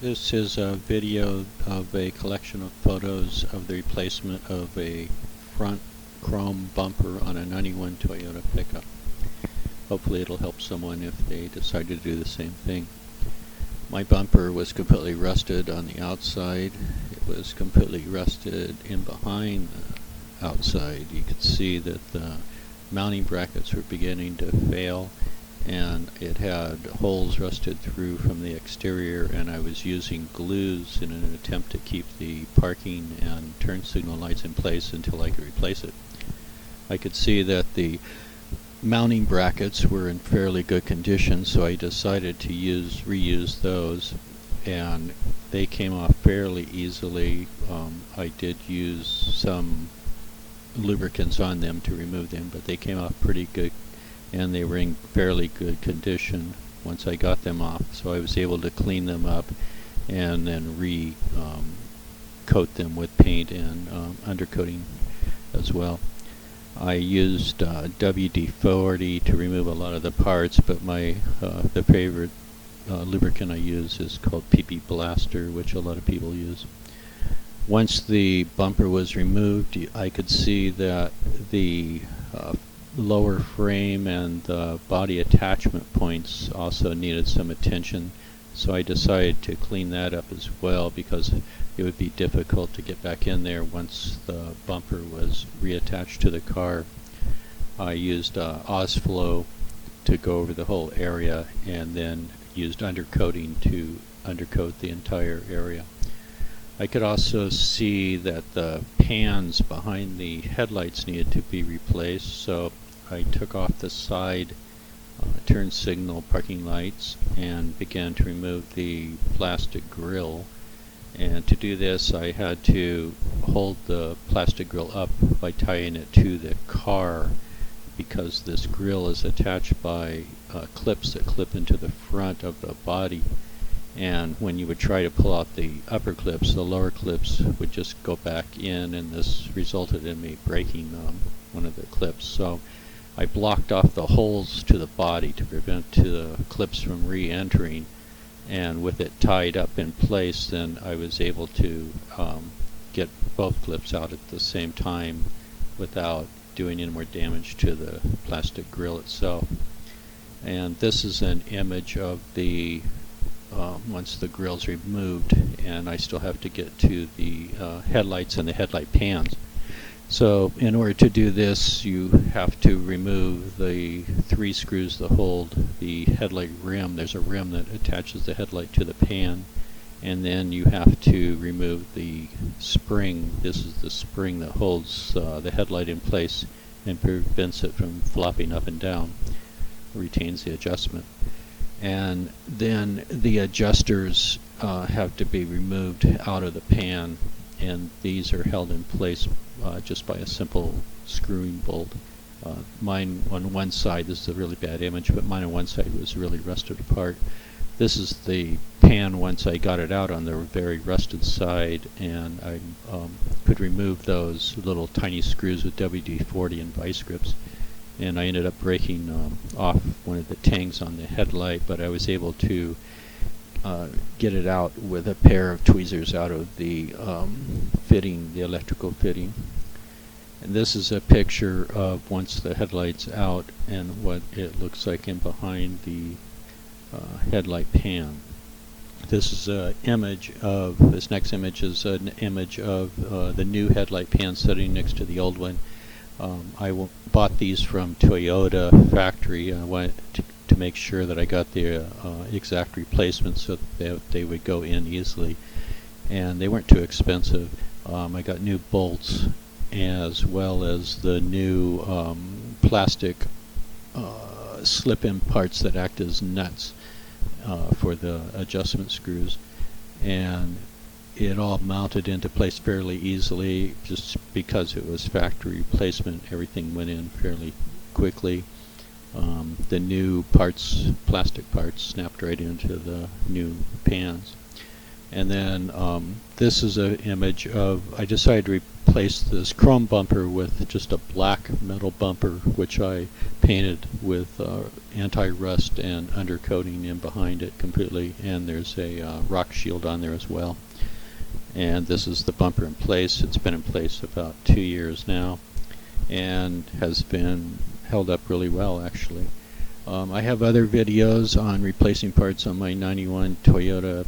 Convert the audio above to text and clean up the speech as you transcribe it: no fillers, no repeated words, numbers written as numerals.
This is a video of a collection of photos of the replacement of a front chrome bumper on a 91 Toyota pickup. Hopefully it'll help someone if they decide to do the same thing. My bumper was completely rusted on the outside. It was completely rusted in behind the outside. You could see that the mounting brackets were beginning to fail, and it had holes rusted through from the exterior, and I was using glues in an attempt to keep the parking and turn signal lights in place until I could replace it. I could see that the mounting brackets were in fairly good condition, so I decided to reuse those, and they came off fairly easily. I did use some lubricants on them to remove them, but they came off pretty good, and they were in fairly good condition once I got them off, so I was able to clean them up and then coat them with paint and undercoating as well. I used WD-40 to remove a lot of the parts, but the favorite lubricant I use is called PP Blaster, which a lot of people use. Once the bumper was removed, I could see that the lower frame and the body attachment points also needed some attention, so I decided to clean that up as well, because it would be difficult to get back in there once the bumper was reattached to the car. I used Osflow to go over the whole area, and then used undercoating to undercoat the entire area. I could also see that the pans behind the headlights needed to be replaced, so I took off the side turn signal parking lights and began to remove the plastic grille. And to do this, I had to hold the plastic grille up by tying it to the car, because this grille is attached by clips that clip into the front of the body. And when you would try to pull out the upper clips, the lower clips would just go back in, and this resulted in me breaking one of the clips. So I blocked off the holes to the body to prevent the clips from re-entering, and with it tied up in place, then I was able to get both clips out at the same time without doing any more damage to the plastic grille itself. And this is an image of the once the grille's removed, and I still have to get to the headlights and the headlight pans. So in order to do this, you have to remove the 3 screws that hold the headlight rim. There's a rim that attaches the headlight to the pan, and then you have to remove the spring. This is the spring that holds the headlight in place and prevents it from flopping up and down, retains the adjustment. And then the adjusters have to be removed out of the pan, and these are held in place just by a simple screwing bolt. Mine on one side, this is a really bad image, but mine on one side was really rusted apart. This is the pan once I got it out on the very rusted side, and I could remove those little tiny screws with WD-40 and vice grips. And I ended up breaking off one of the tangs on the headlight, but I was able to get it out with a pair of tweezers out of the fitting, the electrical fitting. And this is a picture of once the headlight's out and what it looks like in behind the headlight pan. This is an image of, this next image is an image of the new headlight pan sitting next to the old one. I bought these from Toyota factory. I wanted to make sure that I got the exact replacements so that they would go in easily, and they weren't too expensive. I got new bolts as well as the new plastic slip-in parts that act as nuts for the adjustment screws, and it all mounted into place fairly easily. Just because it was factory replacement, everything went in fairly quickly. The new parts, plastic parts, snapped right into the new pans. And then this is an image of, I decided to replace this chrome bumper with just a black metal bumper, which I painted with anti-rust and undercoating in behind it completely, and there's a rock shield on there as well. And this is the bumper in place. It's been in place about 2 years now and has been held up really well, actually. I have other videos on replacing parts on my 91 Toyota